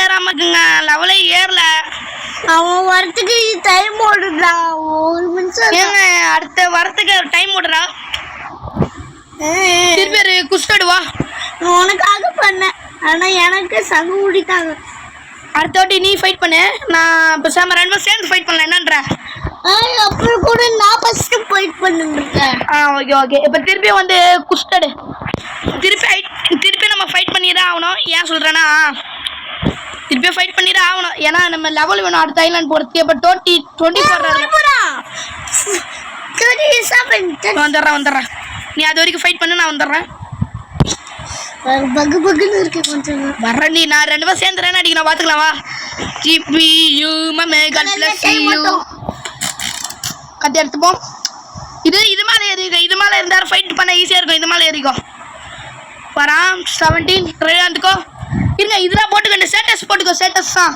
ஏறாமக்குங்க லெவலே ஏறல. அவன் வரத்துக்கு டைம் ஓடுறா. ஒரு நிமிஷம் ஏங்க அடுத்த வரத்துக்கு டைம் ஓடுறா. திருப்பி குஸ்டடு வா. உனக்காக பண்ணேன், ஆனா எனக்கு சங்கு முடித்தாங்க. அடுத்த வாட்டி நீ ஃபைட் பண்ணு, நான் பேசாம ரெண்டு பேரும் சேர்ந்து ஃபைட் பண்ணலாம். என்னன்ற அப்புறம் கூட நான் ஃபர்ஸ்ட் ஃபைட் பண்ணிருக்கேன். Okay okay. இப்போ திருப்பி வந்து குஸ்டடு திருப்பி நம்ம ஃபைட் பண்ணிதான் ஆகணும். ஏன் சொல்றேன்னா திருப்பி ஃபைட் பண்ணிதான் ஆகணும், ஏன்னா நம்ம லெவல் வேணும் அடுத்த ஐலாண்ட் போறதுக்கு. இப்போ 24 வந்துடுறேன். நீ அது வரைக்கும் ஃபைட் பண்ணு, நான் வந்துடுறேன். பகு பகுன்னு இருக்கு கொஞ்சம். வர்றேன் நீ, நான் ரெண்டு பேரும் சேர்ந்து ரன் அடிக்கணும். பார்த்துக்கலாம் வா. GPU மமே God bless you. கத்தி எடுத்துப்போம். இது மேலே ஏறிக்கோ. இது மேலே இருந்தாலும் ஃபைட் பண்ண ஈஸியாக இருக்கும். இது மேலே ஏறிக்கோ. வரான் 17 ரெண்டுக்கோ இருங்க. இதெல்லாம் போட்டுக்கணும். ஸ்டேட்டஸ் போட்டுக்கோ. ஸ்டேட்டஸ் தான்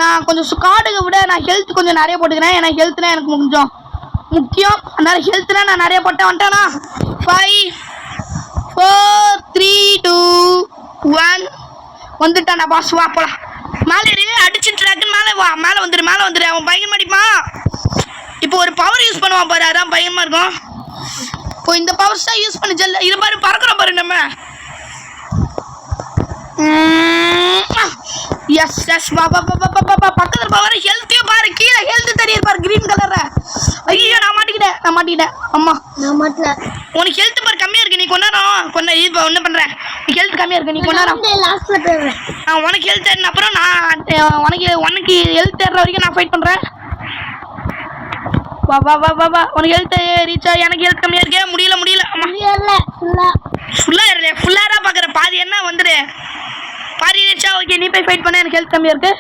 நான் கொஞ்சம் கார்டுக்கு விட நான் ஹெல்த் கொஞ்சம் நிறைய போட்டுக்கிறேன். ஏன்னா ஹெல்த்னா எனக்கு கொஞ்சம் முக்கியம். அதனால ஹெல்த்னா நான் நிறைய போட்டேன். வந்துட்டானா 5 4 3 2 1 வந்துட்டானா பாஸ். வா போலாம். மேலே ஏறி அடிச்சு ட்ராக்குன்னு மேலே வா. மேலே வந்துடு. அவன் பயங்கரமா அடிப்பான். இப்போ ஒரு பவர் யூஸ் பண்ணுவான் பாரு, அதான் பயங்கரமா இருக்கும். இப்போ இந்த பவர்ஸ் தான் யூஸ் பண்ணி ஜெல்ல இது மாதிரி பறக்கிறோம் பாரு நம்ம. எஸ் எஸ் பாபா பக்கத்தில் பவர் ஹெல்த்தையும் பாரு. கீழே ஹெல்த் தெரியுது பாரு கிரீன் கலர்ல. ஐயோ நான் மாட்டிக்கிட்டேன். அம்மா நான் மாட்டல. உனக்கு ஹெல்த் பாரு கம்மியா இருக்கு. நீ கொண்டாடும் இப்போ ஒன்றும் பண்ற. நீ ஹெல்த் கம்மியா இருக்கு. நீ கொண்டாடும் உனக்கு ஹெல்த் ஏறின அப்புறம் நான் உனக்கு ஹெல்த் ஏற வரைக்கும் நான் ஃபைட் பண்றேன். வா உனக்கு ஹெல்த் ரீச்சா. எனக்கு ஹெல்த் கம்மியா இருக்கே. முடியல. ஃபுல்லா பாக்குற பாதி என்ன வந்துடு. பாதி ரீச்சா. ஓகே நீ போய் ஃபைட் பண்ண. எனக்கு ஹெல்த் கம்மியா இருக்கு.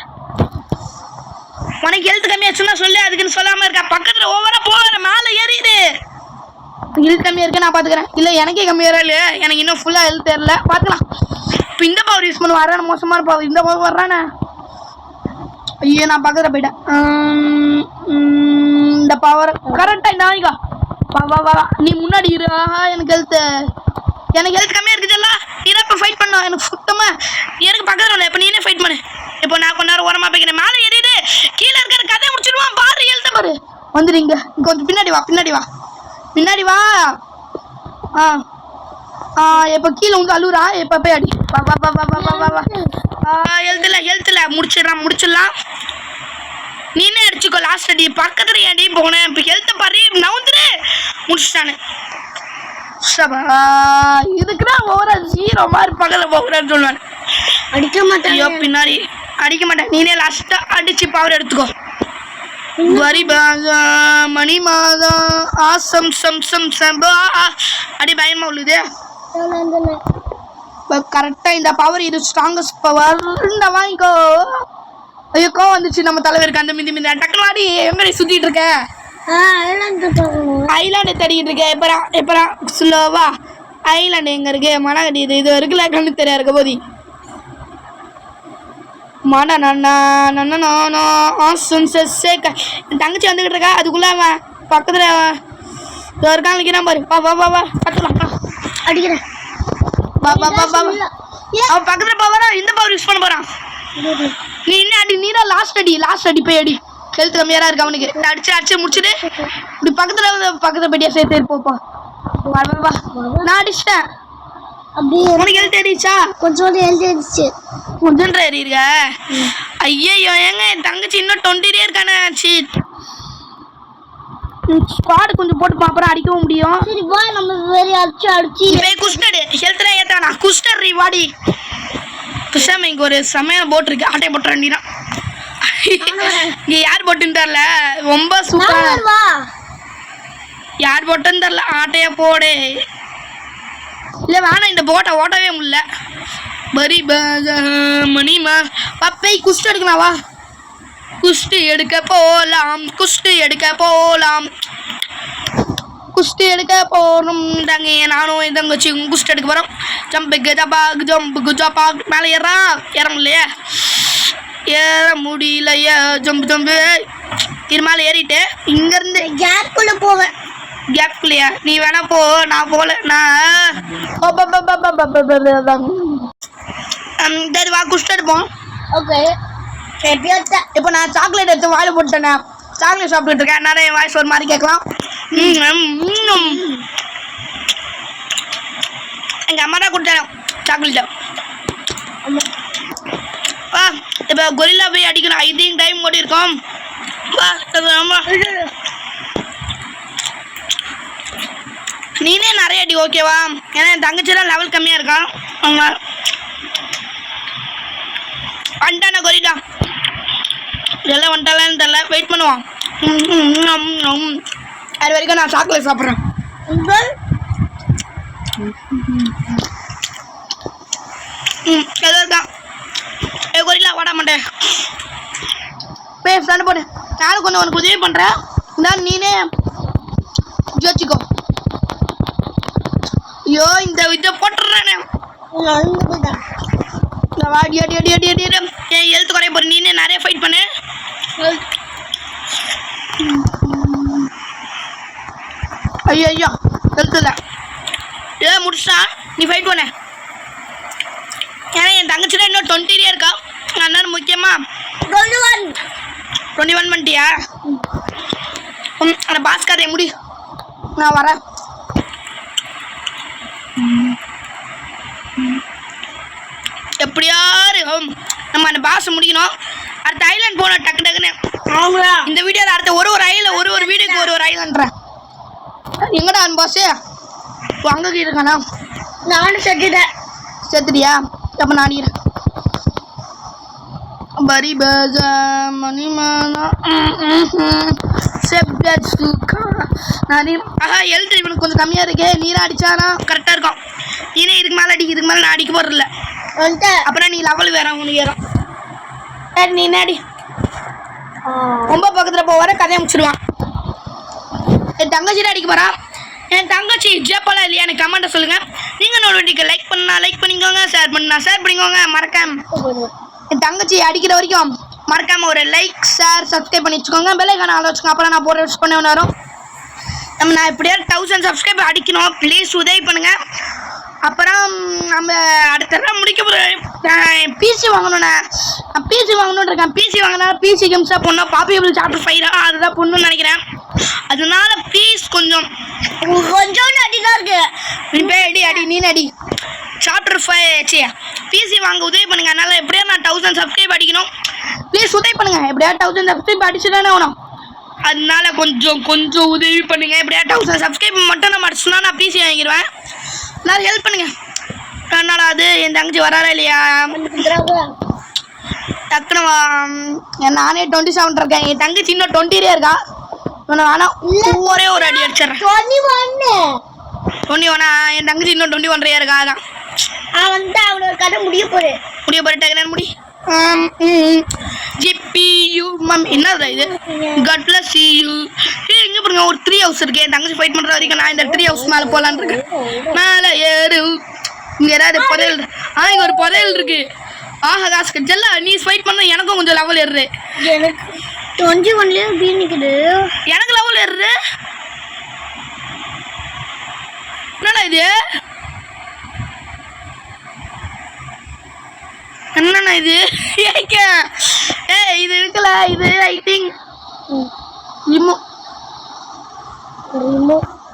உனக்கு ஹெல்த் கம்மியாச்சுன்னா சொல்லு. அதுக்குன்னு சொல்லாம இருக்கா. பக்கத்துல ஓவரா போகிற மேலே ஏறிடு. ஹெல்த் கம்மியா இருக்கு, நான் பாத்துக்கிறேன். இல்ல எனக்கே கம்மியா இல்லையே. எனக்கு இன்னும் ஃபுல்லா ஹெல்த் தெரியல. பாத்துக்கலாம். இப்போ இந்த பவர் யூஸ் பண்ண வர்றேன். மோசமான பவர் இந்த பவர் வர்றானே. ஐயோ நான் பக்கத்துல போயிட்டேன். இந்த பவர் கரெக்டா இந்த வாங்கிக்கோ. வா நீ முன்னாடி இரு. எனக்கு ஹெல்த் கம்மியா இருக்குதுல்ல. நீ தான் இப்போ ஃபைட் பண்ண. எனக்கு சுத்தமா எனக்கு பக்கத்துல இல்லை. இப்போ நீனே ஃபைட் பண்ணு. இப்போ நான் கொஞ்ச நேரம் ஓரமா போய்க்கிறேன். மேலே ஏறிடு. கீழே இருக்கிற கதை முடிச்சிடுவான் பாரு. ஹெல்த் பாரு. வந்துடுங்க. கொஞ்சம் பின்னாடி வா. இப்போ கீழே வந்து அழுவுறா. இப்போ போய் அடி. வா ஹெல்த் இல்லை. முடிச்சிடலாம். நீனே அடிச்சுக்கோ. லாஸ்ட் அடி பக்கத்துல ஏன்டி போனேன். இப்போ ஹெல்த்தை பாரு. நவுந்துரு. முடிச்சிட்டானு. இதுக்குதான் ஓவரா ஜீரோ மாதிரி பக்கத்தில் போகிறேன்னு சொல்லுவானு. அடிக்க மாட்டேன். ஐயோ பின்னாடி அடிக்க மாட்டேன். நீனே லாஸ்ட்டாக அடிச்சு பவர் எடுத்துக்கோ. வரி பாகா மணி மாதா ஆசம் சம் அடி பயமா உள்ளது. கரெக்டா இந்த பவர் இது ஸ்ட்ராங்கஸ்ட் பவர். வாங்கிக்கோ. ஐயோ கோவம் வந்துச்சு நம்ம தலைவருக்கு. அந்த மிந்தி டக்குனு வாடி. எங்க சுத்திட்டு இருக்க? ஐலாண்டு தேடிக்கிட்டு இருக்கேன். எப்பரா ஸ்லோவா. ஐலாண்டு எங்க இருக்கு? மனகடி இது இருக்குல்ல. கண்ணு தெரியா இருக்க போதி என் தங்கச்சி வந்துகிட்டு இருக்கா. அதுக்குள்ள அவன் பக்கத்துல இருக்கான் நிற்கிறான் பாரு. வா கத்துலாம். அடிக்கிறேன். அவன் பக்கத்துல போவாரா. இந்த பவர் யூஸ் பண்ண போறான். நீ என்ன அடி. நீ தான் லாஸ்ட் அடி போய் அடி. ஹெல்த் கம்மியாக இருக்கு அவனுக்கு. அடிச்சு முடிச்சுட்டு இப்படி பக்கத்துல போயிட்டியா சேர்த்து இருப்போப்பா. வா நான் அடிச்சிட்டேன். அப்படியே உனக்கு ஹெல்த் ஏறிச்சா? கொஞ்சோண்டு ஹெல்த் ஏறிச்சு. கொஞ்சம் ஏறிருக்க. ஐயோ ஏங்க என் தங்கச்சி இன்னும் 20 இருக்கானே. ஸ்குவாட் கொஞ்சம் போட்டு அப்புறம் அடிக்கவும் முடியும். சரி வா நம்ம வேற அடிச்சு போய் குஸ்டடு ஹெல்த்ல ஏத்தானா. குஸ்டர் ரிவாடி குஷாம இங்க ஒரு சமையல் போட் இருக்கு. ஆட்டை போட்டு வேண்டினா. இங்க யார் போட்டுன்னு தெரியல. ரொம்ப சூப்பரா. யார் போட்டுன்னு தெரியல. ஆட்டைய போடு. இல்லை வேணாம். இந்த போட்டை ஓட்டவே முடியல. பரி மணிமா பப்பை குஸ்ட் எடுக்கலாம். வா குஸ்ட் எடுக்க போகலாம். குஸ்ட் எடுக்க போகிறோம். நானும் என் தங்கச்சி குஸ்ட் எடுக்க போகிறோம். ஜம்பு ஜப்பா மேலே ஏற முடியலையே. ஏற முடியலையே. ஜம்பு இது மேலே ஏறிட்டு இங்கேருந்து கேப்குள்ளே போவேன். கேப்குள்ளையா? நீ வேணா போ. நான் போகல. நான் வா குஸ்ட் எடுப்போம். ஓகே எப்படியாச்சா இப்போ நான் சாக்லேட் எடுத்து வாயில் போட்டேனே, சாக்லேட் சாப்பிட்டுட்டு இருக்கேன். நிறைய வாய்ஸ் ஒரு மாதிரி கேட்கலாம். எங்கள் அம்மா தான் கொடுத்தேன் சாக்லேட்டை. வா இப்போ கொரில்லா போய் அடிக்கணும். ஐ திங்க் டைம் ஓடி இருக்கோம். வா நீனே நிறைய அடி ஓகேவா? ஏன்னா என் தங்கச்சிலாம் லெவல் கம்மியாக இருக்கான். அவங்க வந்துட்டானே கொரில்லா, இதெல்லாம் வந்துட்டாலான்னு தெரியல. வெயிட் பண்ணுவான். அது வரைக்கும் நான் சாக்லேட் சாப்பிட்றேன். ஏதோ இருக்கான். ஏ கொரில்லா வாட மாட்டேன். போய் ஃப்ரெண்டு போடு. நானும் கொஞ்சம் உனக்கு உதவி பண்ணுறேன். நான் நீனே ஜோச்சிக்கோ. ஐயோ இந்த இதை போட்டுடுறேனே. வாடி அடி அடி அடி அடி அடி. ஏன் எழுத்து குறைய போகிற? நீனே நிறைய ஃபைட் பண்ணு. ஐயோ ஐயோ எழுத்துல ஏ முடிச்சா நீ ஃபைட் பண்ண. ஏன்னா என் தங்கச்சினா இன்னும் 20 இருக்கா. அதனால முக்கியமாக 21 பண்ணிட்டியா? அந்த பாஸ்கரை முடி, நான் வரேன். எப்படியாரு நம்ம அந்த பாஸை முடிக்கணும். அடுத்த ஐலாண்ட் போனோம் டக்கு டக்குன்னு. இந்த வீடியோவில் அடுத்த ஒரு ஐல ஒரு வீடியோக்கு ஒரு ஐலான்றேன். எங்கடா அந்த பாஸு? அங்கே இருக்கானா? நானும் செத்துட்டேன். செத்துட்டியா? அப்போ நான் அடிக்கிறேன். பரி பஜா மணிமானா எழுத்து இவனுக்கு கொஞ்சம் கம்மியாக இருக்கே. நீரை அடித்தானா கரெக்டாக இருக்கும். நீனே இதுக்கு மேலே இதுக்கு மேலே நான் அடிக்க போகிறதில்ல. அப்புறம் நீ லெவல் வேற உனக்கு ஏறும். சரி நீ என்ன அடி. ரொம்ப பக்கத்தில் போக வர கதையை முடிச்சிடுவான். என் தங்கச்சியில் அடிக்க போகிறான். என் தங்கச்சி ஜெப்பலா இல்லையா? எனக்கு கமெண்ட்டை சொல்லுங்கள். நீங்கள் நோட்டிக்கு லைக் பண்ணா லைக் பண்ணிக்கோங்க, ஷேர் பண்ணா ஷேர் பண்ணிக்கோங்க. மறக்காம என் தங்கச்சி அடிக்கிற வரைக்கும் மறக்காமல் ஒரு லைக் ஷேர் சப்ஸ்கிரைப் பண்ணி வச்சுக்கோங்க. பெல்லைக்கான ஆள் வச்சுக்கோங்க. அப்புறம் நான் போகிற யூஸ் பண்ண வரும். நான் எப்படியா 1000 சப்ஸ்கிரைப் அடிக்கணும். ப்ளீஸ் உதவி பண்ணுங்கள். அப்புறம் நம்ம அடுத்ததான் முடிக்க போகிறேன். பிசி வாங்கணுண்ணே. நான் பிசி வாங்கணுன்னு இருக்கேன். பிசி வாங்கினா பிசி கேம்ஸாக போடணும். பாப்பியபிள் சாப்டர் 5 அதுதான் பொண்ணுன்னு நினைக்கிறேன். அதனால ப்ளீஸ் கொஞ்சம் அடி தான் இருக்கு. நீ போய் அடி அடி நீ அடி. சாப்டர் 5 பிசி வாங்க உதவி பண்ணுங்க. அதனால் எப்படியா நான் 1000 சப்ஸ்கிரைப் அடிக்கணும். ப்ளீஸ் உதவி பண்ணுங்கள். எப்படியா 1000 சப்ஸ்கிரைப் அடிச்சு தானே வேணும். அதனால கொஞ்சம் உதவி பண்ணுங்க. எப்படியா 1000 சப்ஸ்கிரைப் மட்டும் நம்ம அடிச்சுனா நான் பிசி வாங்கிடுவேன். எல்லாரும் ஹெல்ப் பண்ணுங்க. என்னடா அது என் தங்கச்சி வராரா இல்லையா? டக்குனு நானே 27 இருக்கேன். என் தங்கச்சி இன்னும் 20 இருக்கா. ஆனால் ஒரே ஒரு அடி அடிச்சிடறேன். 21 என் தங்கச்சி இன்னும் 21 இருக்கா. அதான் அவனோட கதை முடிய போறேன். டக்குனு முடி. ஜிபியூ மேம் என்னது இது? God bless you. இங்கே பாருங்க ஒரு 3 ஹவுஸ் இருக்கு. என் தங்கச்சி ஃபைட் பண்ணுற வரைக்கும் நான் இந்த 3 ஹவுஸ் மேலே போகலான்னு இருக்கேன். மேலே ஏறு. இங்கே ஏதாவது புதையல். இங்கே ஒரு புதையல் இருக்கு. ஆஹா காசு ஜெல்லா நீ ஃபைட் பண்ண எனக்கும் கொஞ்சம் லெவல் ஏறுது. எனக்கு 21 நிற்குது. எனக்கு லெவல் ஏறுது. என்னடா இது? என்னண்ணா இது? இது இருக்குல்ல இது ஐ திங்க்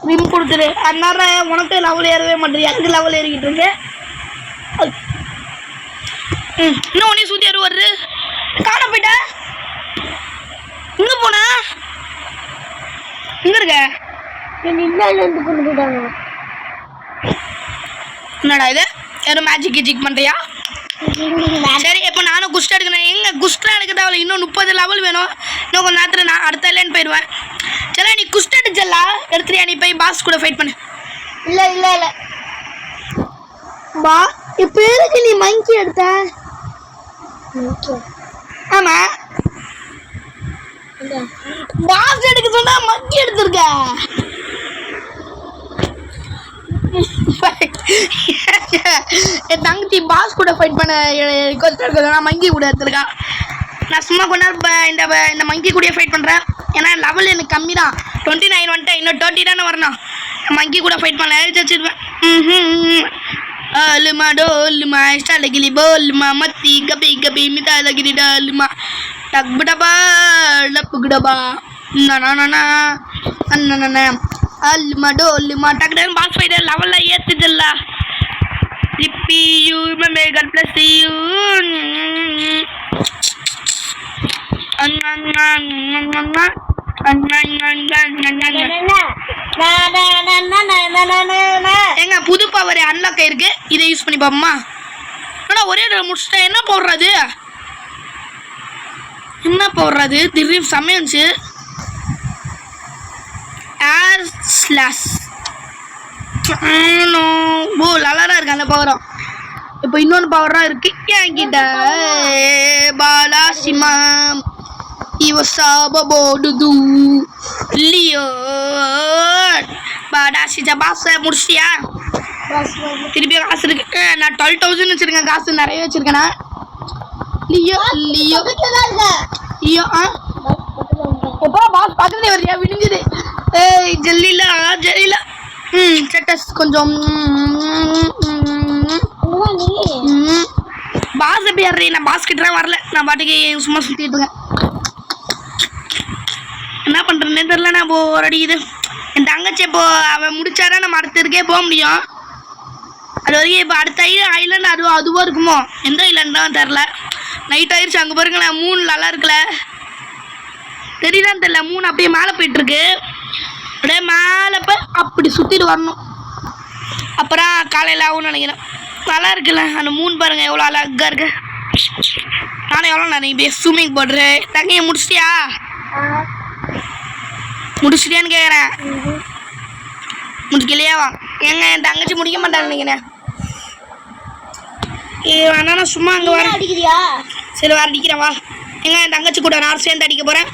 ரிம் கொடுத்துரு. அதனால உனக்கு லெவல் ஏறவே மாட்டேங்குது. எனக்கு லெவல் ஏறிக்கிட்டு இருக்கு. இன்னும் உடனே சூத்தி ஏறு வருது. காண போயிட்ட இங்கே போனா இங்கே இருக்க. என்னடா இது? யாரும் மேஜிக் கிஜிக் பண்ணுறியா? சரி இப்போ நானும் குஸ்ட் எடுக்கணும். எங்கே குஸ்ட்லாம் எனக்கு தேவை. இன்னும் 30 லெவல் வேணும். இன்னும் கொஞ்சம் நேரத்தில் நான் அடுத்த இல்லைன்னு போயிடுவேன். சரி நீ குஸ்ட் எடுச்சல்லா எடுத்துறியா? நீ போய் பாஸ் கூட ஃபைட் பண்ணு. இல்லை பா இப்போ எதுக்கு நீ மங்கி எடுத்த? ஆமாம் பாஸ் எடுக்க சொன்னா மங்கி எடுத்துருக்க. என் தங்கச்சி பாஸ் கூட ஃபைட் பண்ண நான் மங்கி கூட எடுத்துருக்கான். நான் சும்மா கொஞ்ச நேரம் இந்த மங்கி கூட ஃபைட் பண்ணுறேன். ஏன்னா லெவல் எனக்கு கம்மி தான். 29 வந்துட்டேன். இன்னும் 30 தானே வரணும். மங்கி கூட ஃபைட் பண்ண வச்சிருவேன். Alma dolma stala gili bolma mati gabi gabi mita lagi di dalma tak bedaba lapugdaba na na na na alma dolma tak dan boss fight level la ஏத்துதல்ல CPU mega plus you எங்க புது power unlock ஆயிருக்கு இதை use பண்ணி பாப்போமா ஆனா ஒரே முடிச்சிட்டேன் என்ன போடுறது திடீர்னு சமையன்ச்சு ஏர் ஸ்லாஷ் ஓ நல்லாதான் இருக்கு அந்த பவரும் இப்போ இன்னொன்று பவராக இருக்கு என்கிட்ட பாலாசிமம் இவசாப போடுது லியோ பாடாசி ஜபாச முடிச்சியா திருப்பி காசு இருக்கு நான் 12,000 வச்சிருக்கேன் காசு நிறைய வச்சிருக்கேனா லியோ லியோ லியோ எப்போ பாஸ் பக்கத்துல வரியா விடிஞ்சுது ஏய் ஜல்லிலா ஜல்லிலா செட்டஸ் கொஞ்சம் பாஸ் எப்படி ஏறி நான் பாஸ் கிட்ட வரல நான் பாட்டுக்கு சும்மா சுத்திட்டு இருக்கேன் என்ன பண்றேன்னே தெரியல நான் போர் அடிக்குது என் தங்கச்சி இப்போ அவன் முடிச்சாரா நம்ம அடுத்ததுக்கே போக முடியும் அது வரைக்கும் இப்போ அடுத்த ஐலாண்ட் அதுவாக இருக்குமோ எந்த ஐலாண்ட் தான் தெரில நைட் ஆயிடுச்சு அங்கே பாருங்களேன் மூணு நல்லா இருக்குல்ல தெரியுதான்னு தெரியல மூணு அப்படியே மேலே போயிட்டு இருக்கு அப்படியே மேலே போய் அப்படி சுற்றிட்டு வரணும் அப்புறம் காலையில் ஆகும்னு நினைக்கிறேன் நல்லா இருக்குல்ல அந்த மூணு பாருங்க எவ்வளோ அழகாக இருக்கு நானும் எவ்வளோ நிறைய ஸ்விம்மிங் போடுறேன் தங்கையை முடிச்சிட்டியா முடிச்சிட்டியான்னு கேட்குறேன் முடிக்கலையாவா ஏங்க என் தங்கச்சி முடிக்க மாட்டான்னு நினைக்கிறேன் வேணா நான் சும்மா அங்கே வரேன் அடிக்கிறியா சரி வர அடிக்கிறேன் வா ஏங்க என் தங்கச்சி கூட நான் சேர்ந்து அடிக்க போகிறேன்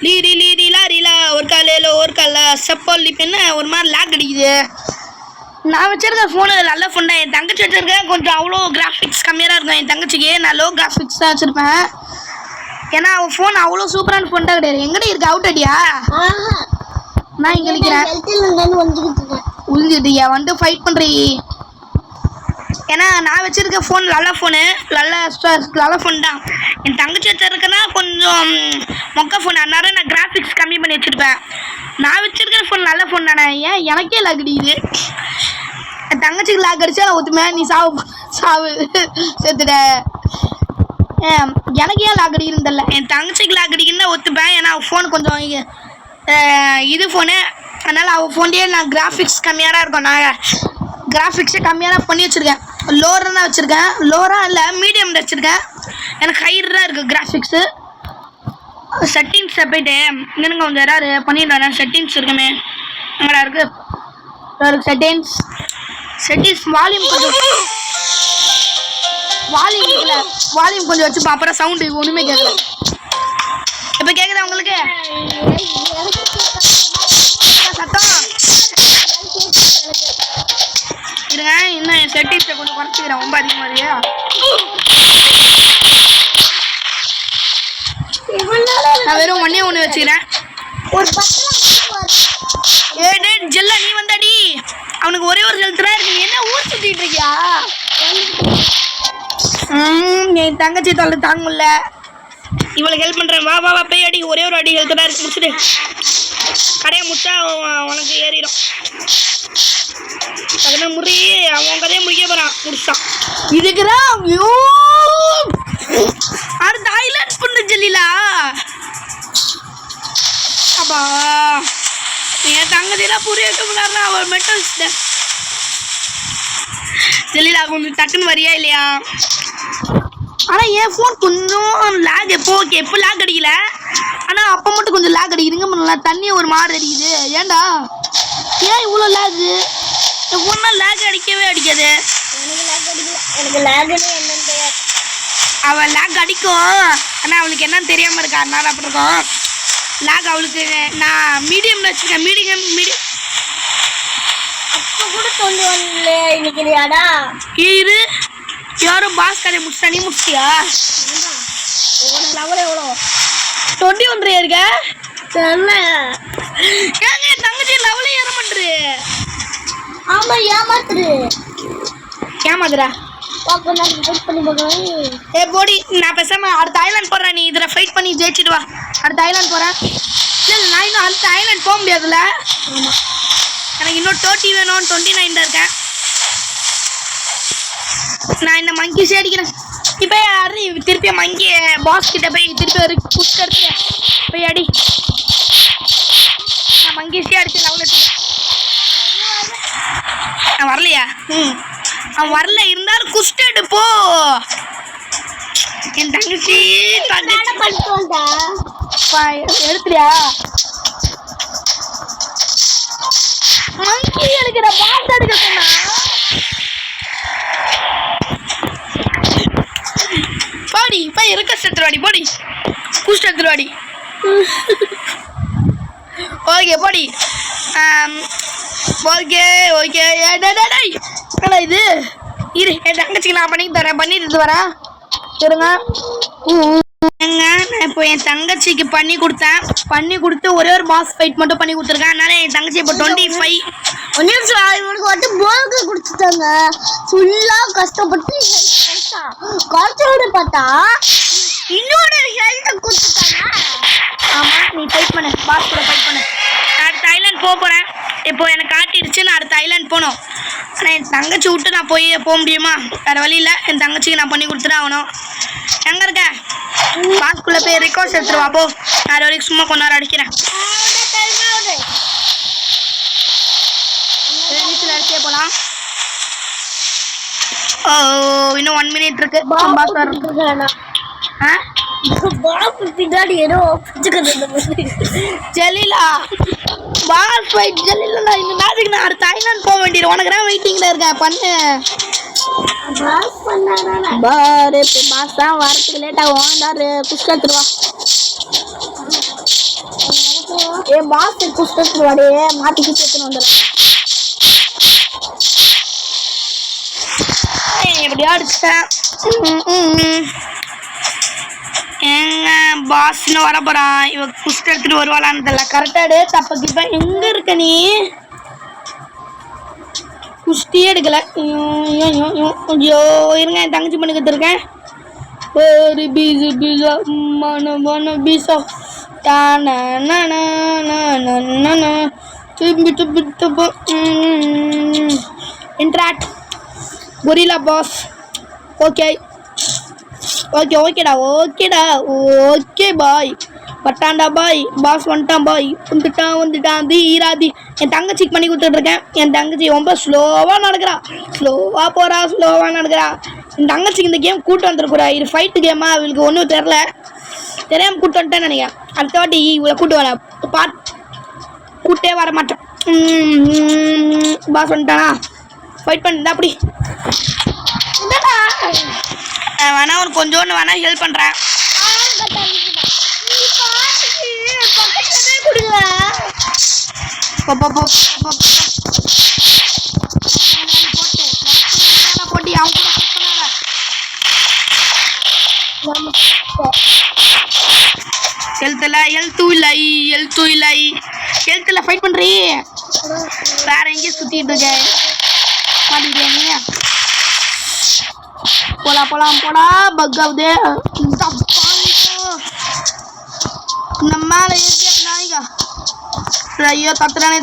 லீடி லீடிலா ரீலா ஒரு காலையில் ஒரு காலில் செப்பல் இப்போ ஒரு மாதிரி லேக் அடிக்குது நான் வச்சிருக்க ஃபோனு நல்ல ஃபோன் தான் என் தங்கச்சி வச்சிருக்கேன் கொஞ்சம் அவ்வளோ கிராஃபிக்ஸ் கம்மியாக இருக்கும் என் தங்கச்சிக்கு நான் லோ கிராஃபிக்ஸ் தான் வச்சுருப்பேன் ஏன்னா அவன் ஃபோன் அவ்வளோ சூப்பரான ஃபோன் தான் கிடையாது எங்கடி இருக்கு அவுட் அடியா நான் இங்கே இருக்கிறேன் உழிஞ்சிட்டியா வந்து ஃபைட் பண்ணுறீ ஏன்னா நான் வச்சிருக்க ஃபோன் நல்ல ஃபோனு நல்ல ஃபோன் தான் என் தங்கச்சி வச்சிருக்கேன்னா கொஞ்சம் மொக்க ஃபோன் அதனால நான் கிராஃபிக்ஸ் கம்மி பண்ணி வச்சுருப்பேன் நான் வச்சிருக்கிற ஃபோன் நல்ல ஃபோன் தானே ஏன் எனக்கே லாக் அடிக்குது என் தங்கச்சிக்கு லாக் அடிச்சா நான் ஒத்துமே நீ சாவு சேர்த்துட எனக்கு ஏன் லாக் அடிக்குதுன்னு தெரியல என் தங்கச்சிக்கு லாக் அடிக்குன்னு ஒத்துப்பேன் ஏன்னா அவள் ஃபோன் கொஞ்சம் இது ஃபோனு அதனால் அவள் ஃபோன்லேயே நான் கிராஃபிக்ஸ் கம்மியாக தான் இருக்கும் நான் கிராஃபிக்ஸை கம்மியாக தான் பண்ணி வச்சுருக்கேன் லோராக தான் வச்சுருக்கேன் லோராக இல்லை மீடியம் வச்சுருக்கேன் எனக்கு ஹைர் தான் இருக்குது கிராஃபிக்ஸு செட்டிங்ஸை போய்ட்டு இங்கே கொஞ்சம் யாராவது பண்ணிடுறாங்க செட்டிங்ஸ் இருக்குமே எங்கடா இருக்குது செட்டிங்ஸ் வால்யூம் கொஞ்சம் வச்சு அப்புறம் சவுண்டு ஒன்றுமே கேட்கல இப்போ கேட்குதா உங்களுக்கு சத்தம் இருங்க இன்னும் செட்டிங்ஸை கொஞ்சம் குறைச்சிக்கிறேன் ரொம்ப அதிகமாதிரியா நான் வெறும் ஒன்று வச்சுக்கிறேன் ஜெல்லா நீ வந்தாடி அவனுக்கு ஒரே ஒரு ஹெல்த் தான் இருக்கு என்ன ஊர் சுத்திட்டு இருக்கியா என் தங்கச்சி தொல்லை தாங்க முடியல இவளுக்கு ஹெல்ப் பண்ணுறேன் வா வா வா போய் அடி ஒரே ஒரு அடி ஹெல்த் தான் இருக்கு முடிச்சுட்டு கடையை முடிச்சா உனக்கு ஏறிடும் அதனால அவன் கதையை முடிக்க போகிறான் முடிச்சான் இதுக்குதான் ஐயோ அடுத்த ஹைலைட் பண்ணு ஜெல்லிலா அப்பா என் தங்கச்சியெல்லாம் புரிய வைக்க முடியாதுன்னா அவள் மெட்டல் ஜெல்லிலா கொஞ்சம் டக்குன்னு வரியா இல்லையா ஆனால் என் ஃபோன் கொஞ்சம் லேக் எப்போ லேக் அடிக்கல ஆனால் அப்போ மட்டும் கொஞ்சம் லேக் அடிக்குதுங்க பண்ணல தண்ணி ஒரு மாறு அடிக்குது ஏன்டா ஏன் இவ்வளோ லேகு என் ஃபோன்லாம் லேக் அடிக்கவே அடிக்காது எனக்கு லேக்னு என்னன்னு தெரியாது அவள் லேக் அடிக்கும் ஆனால் அவளுக்கு என்னன்னு தெரியாமல் இருக்கா அதனால அப்படி இருக்கும் லேக் அவளுக்கு நான் மீடியமில் வச்சுருக்கேன் மீடியம் அப்போ கூட 21 நிற்கிறியாடா இது யாரும் பாஸ் கதை முடிச்சா நீ முடிச்சியா லெவல் எவ்வளோ 21 இருக்க தெரியல ஏங்க என் தங்கச்சி லெவலே ஏற மாட்டுரு ஆமாம் ஏமாத்துரு ஏமாதுடா பண்ணி பார்க்கலாம். ஏ போடி நான் பேசாம அடுத்த ஐலாண்ட் போறேன். நீ இதுல ஃபைட் பண்ணி ஜெயிச்சிட்டு வா. அடுத்த ஐலாண்ட் போறேன். இல்ல நான் இன்னும் அடுத்த ஐலாண்ட் போக முடியாதுல்ல. எனக்கு இன்னும் 30 வேணும். 29 இருக்கேன். நான் இந்த மங்கிஸே அடிக்கிறேன். இப்போ யாரு திருப்பி மங்கி பாஸ் கிட்ட போய் திருப்பி ஒரு புஷ் எடுத்துறேன். போய் அடி. நான் மங்கிஸே அடிச்சு லெவல் நான் வரலையா? அவன் வரல இருந்தாலும் குஸ்ட் எடுப்போ. என் தங்கச்சி எடுத்துறியா? மங்கி எடுக்கிற பாஸ் எடுக்க சொன்னா பாடி போய் இருக்க செத்துருவாடி. போடி குஸ்ட் எடுத்துருவாடி. ஓகே போடி. Okay okay. ஏடா இது இரு என் தங்கச்சிக்கு நான் பண்ணிட்டு வரேன். இருங்க. நான் இப்போ என் தங்கச்சிக்கு பண்ணி கொடுத்து ஒரே ஒரு பாஸ் ஃபைட் மட்டும் பண்ணி கொடுத்துருக்கேன். அதனால என் தங்கச்சி இப்போ 25 இவனுக்கு வந்து போர்க்கு கொடுத்துட்டாங்க. ஃபுல்லா கஷ்டப்பட்டு காய்ச்சலோட பார்த்தா இன்னொரு ஹெல்த் கொடுத்துட்டாங்க. ஆமா நீ ஃபைட் பண்ணு. பாஸ் கூட ஃபைட் பண்ணு. நான் அடுத்த ஐலாண்ட் போகிறேன். இப்போ எனக்கு காட்டிடுச்சு. நான் அடுத்த ஐலாண்ட் போகணும். ஆனால் என் தங்கச்சி விட்டு நான் போக முடியுமா? வேறு வழி இல்லை. என் தங்கச்சிக்கு நான் பண்ணி கொடுத்துட்டு ஆகணும். எங்கே இருக்க? பாஸ்குள்ளே போய் ரெக்கார்ட்ஸ் எடுத்துருவா. போ நான் வரைக்கும் சும்மா கொஞ்ச நேரம் அடிக்கிறேன். நீச்சல் அடிச்சே போகலாம். ஓ இன்னும் 1 மினிட் இருக்கு. பாஸ் வர பின்னாடி ஏதோ ஜெலிலா பாஸ் ஃபைட் ஜெலிலா. இந்த மேட்சுக்கு நான் அடுத்த ஐலாண்ட் போக வேண்டியது. உனக்கு தான் வெயிட்டிங்ல இருக்கேன். பண்ணு பாரு. பாஸ் தான் வரத்துக்கு லேட் ஆகும். எல்லாரு குஸ்ட் எடுத்துருவா. ஏ பாஸ் குஸ்ட் எடுத்துருவாடே. மாத்தி குஸ்ட் எடுத்துன்னு வந்துடுறேன். எப்படியா அடிச்சிட்டேன். எங்க பாஸ்னு வர போறான். இவ குஸ்ட் எடுத்துட்டு வருவாளான்னு தெரியல. கரெக்டாடு தப்பக்கு. இப்போ எங்க இருக்க நீ? குஸ்டியே எடுக்கல. ஐயோ இருங்க. என் தங்கச்சி பண்ணி கொடுத்துருக்கேன். ஒரு பீஸு பீஸா மன பீஸா இன்ட்ராக்ட் கொரில்லா பாஸ். ஓகே ஓகே ஓகேடா ஓகே பாய். பட்டாண்டா பாய். பாஸ் வந்துட்டான் பாய். வந்துட்டான் தீராதி. என் தங்கச்சிக்கு பண்ணி கொடுத்துட்ருக்கேன். என் தங்கச்சி ரொம்ப ஸ்லோவாக நடக்கிறா. ஸ்லோவாக நடக்கிறா. என் தங்கச்சிக்கு இந்த கேம் கூட்டு வந்துருக்குறா. இது ஃபைட்டு கேமா? அவளுக்கு ஒன்றும் தெரியாமல் கூட்டு வந்துட்டேன்னு நினைக்கிறேன். அடுத்த வாட்டி இவளை கூட்டு வர கூட்டே வர மாட்டேன். பாஸ் வந்துட்டானா? ஃபைட் பண்ணு. அப்படி வேணா உனக்கு கொஞ்சோன்னு வேணா ஹெல்ப் பண்ணுறேன். போட்டி அவங்க ஹெல்த்தில் ஃபைட் பண்ணுறீ. வேற எங்கேயும் சுற்றிட்டு இருக்க மாட்டேங்கிறீங்க. போடா பக் ஆகுது. நம்மால நாய்கா. ஐயோ தத்துறானே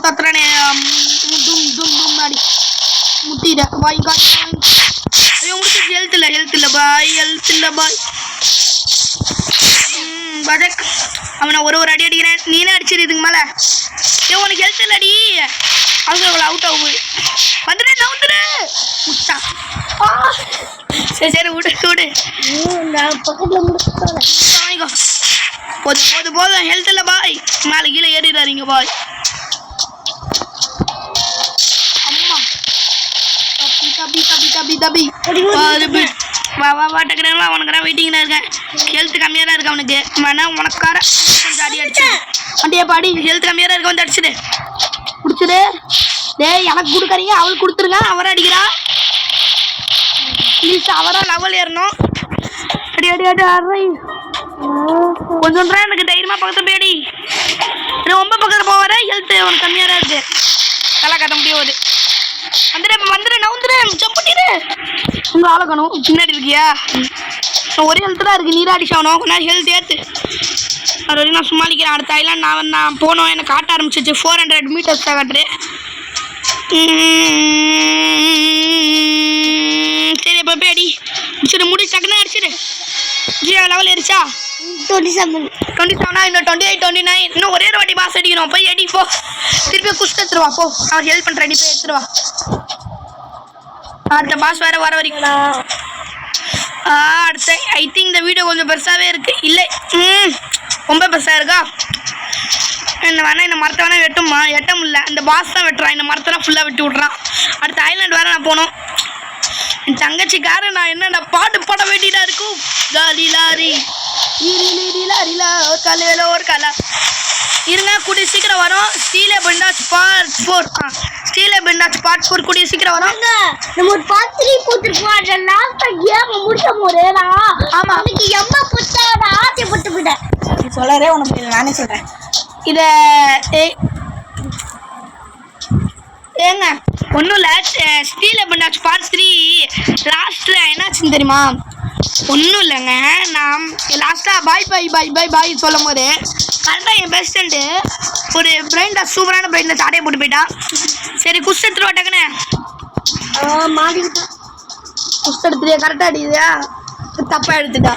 முன்னாடி முட்டிட வாய்க்கா. ஐயோ முடிச்சு. ஹெல்த் இல்லை பாய். பஜக் அவனை ஒரு அடி அடிக்கிறேன். நீனே அடிச்சிரு இதுக்கு மேலே. ஏ உனக்கு ஹெல்த் இல்லடி. அவங்க அவுட் ஆகும். வந்துடு நவுந்துடு. முட்டா. சரி விடு. பக்கத்தில் முடிச்சு போதும். ஹெல்த் இல்லை பாய். மேலே கீழே ஏறிடாதீங்க பாய். அம்மா தப்பி வா டக்குறா. உனக்கு தான் வெயிட்டிங்ல இருக்கேன். ஹெல்த் கம்மியாக தான் இருக்கு அவனுக்கு. வேணா உனக்கார கொஞ்சம் அடி அடிச்சு வண்டியை பாடி. ஹெல்த் கம்மியாக தான் இருக்கு. வந்து அடிச்சுடு. குடிச்சிடு. டேய் எனக்கு கொடுக்குறீங்க. அவளுக்கு கொடுத்துருங்க. அவரை அடிக்கிறா. ப்ளீஸ் அவரா லெவல் ஏறணும். அடி கொஞ்சம் எனக்கு தைரியமாக பக்கத்தில் போய் ரொம்ப பக்கத்தில் போவார. ஹெல்த் உனக்கு கம்மியாக தான் இருக்கு. தலை கட்ட முடியாது. வந்துடு நவுந்துடு ஜம்ப் பண்ணிடு. உங்க ஆளக்கணும் பின்னாடி இருக்கியா? ஒரே ஹெல்த் தான் இருக்கு. நீரா அடிச்சு ஆகணும். கொஞ்ச நேரம் ஹெல்த் ஏற்று. அது வரைக்கும் நான் சமாளிக்கிறேன். அடுத்த ஐலாண்ட் நான் போனோம். எனக்கு காட்ட ஆரம்பிச்சிச்சு. 400 மீட்டர்ஸ் தான் காட்டுறேன். சரி இப்போ போய் அடி முடிச்சிடு. முடிச்சு டக்குன்னு அடிச்சிடு. ஜியா லெவல் ஏறிச்சா? 27 இன்னும் 28 29. இன்னும் ஒரே ஒரு வாட்டி பாஸ் அடிக்கணும். போய் அடி போ. திருப்பி குஸ்ட் எடுத்துருவா போ. அவன் ஹெல்ப் பண்ணுறேன். நீ போய் எடுத்துருவா. அடுத்த பாஸ் வேற வர வரைக்கும் அடுத்த ஐ திங்க் இந்த வீடியோ கொஞ்சம் பெருசாகவே இருக்கு. இல்லை ரொம்ப பெருசாக இருக்கா? இந்த மரத்தை வேணா வெட்டுமா? வெட்ட முடியல. இந்த பாஸ் தான் வெட்டுறான். இந்த மரத்தெல்லாம் ஃபுல்லாக வெட்டி விட்றான். அடுத்த ஐலாண்ட் வேற நான் போகணும். என் தங்கச்சிக்கார நான் என்னென்ன பாட்டு பாட வேண்டியதாக இருக்கும். லாரி லாரி லாரிலா ஒரு காலையில் ஒரு காலை இருங்க. கூடிய சீக்கிரம் வரும். ஸ்டீலே பெண்டாச் பார்ட் 4. ஸ்டீலே பெண்டாச் பார்ட் 4 கூடிய சீக்கிரம் வரும். நம்ம ஒரு பார்ட் 3 போட்டுருக்கோம். அந்த லாஸ்ட் கேம் முடிச்ச போதேடா. ஆமா எனக்கு எம்மா புத்தாட ஆட்டி போட்டு விட்டேன். சொல்லறே உனக்கு நானே சொல்றேன். இதை ஏங்க ஒன்றும் இல்லை. ஸ்டீலே பெண்டாச் பார்ட் 3 லாஸ்ட்டில் என்னாச்சுன்னு தெரியுமா? ஒன்றும் இல்லைங்க. நான் லாஸ்ட்டாக பாய் சொல்லும் போது கரெக்டாக என் பெஸ்ட் ஃப்ரெண்டு ஒரு பிரெயின்டாஸ் சூப்பரான பிரெயின்டாஸ் ஆடையை போட்டு போயிட்டான். சரி குஸ்ட் எடுத்துருவா டக்குன்னு. மாட்டிக்கிட்டேன். குஸ்ட் எடுத்துட்டியா? கரெக்டாக அடிக்குதா? தப்பாக எடுத்துட்டா.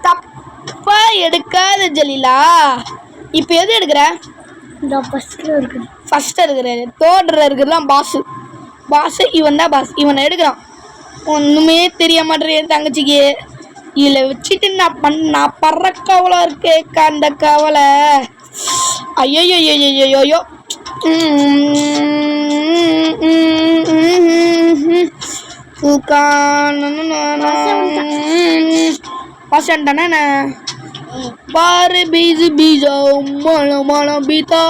தப்பாக எடுக்காத ஜலீலா. இப்போ எது எடுக்கிற? இந்த ஃபஸ்ட்டு இருக்கிறாரு. தேர்டில் இருக்கிறதுலாம் பாஸு இவன் தான் பாஸ். இவனை எடுக்கிறான். ஒன்றுமே தெரிய மாட்டேன் என் தங்கச்சிக்கு. இதில் வச்சுட்டு நான் படுற கவலை இருக்கேக்கா. அந்த கவலை ஐயோயோயோயோயோயோ. பசண்டானே பாரு பீது பீஜா மலம் பீதா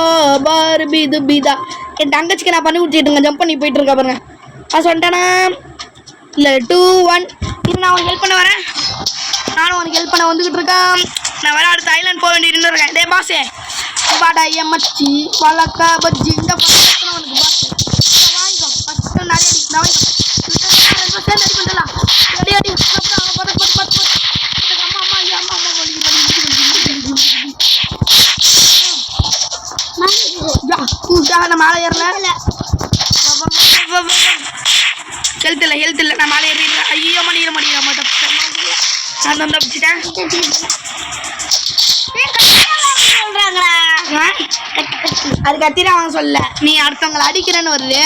பாரு பீது பீதா. என் தங்கச்சிக்கு நான் பண்ணி கொடுத்துட்டுங்க. ஜம்ப் பண்ணி போயிட்டு இருக்கா பாருங்க. சொல்லிட்டேனா? இல்லை 2 1 இது நான் உனக்கு ஹெல்ப் பண்ண வரேன். நானும் உனக்கு ஹெல்ப் பண்ண வந்துக்கிட்டு இருக்கேன். நான் வேறு அடுத்த ஐலாண்ட் போக வேண்டியது இருக்கேன். டே பாஸே வாடா எம்மச்சி வழக்கா பஜ்ஜி இந்த பக்கம் உனக்கு பாஸ் வாங்கிக்கோ. ஃபஸ்ட்டு நிறைய அடி நான் வாங்கிக்கோ. சேர்ந்து அடி பண்ணலாம். அடி அடி நான் மேலே ஏறல. ஹெல்த் இல்லை நான் மேலே ஏறிடுறேன். ஐயோ மடிக்கிற மாட்டேன். நான் வந்து பிடிச்சிட்டேன். அது கத்திர அவன் சொல்ல நீ அடுத்தவங்களை அடிக்கிறேன்னு வருது.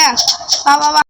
வா வா வா.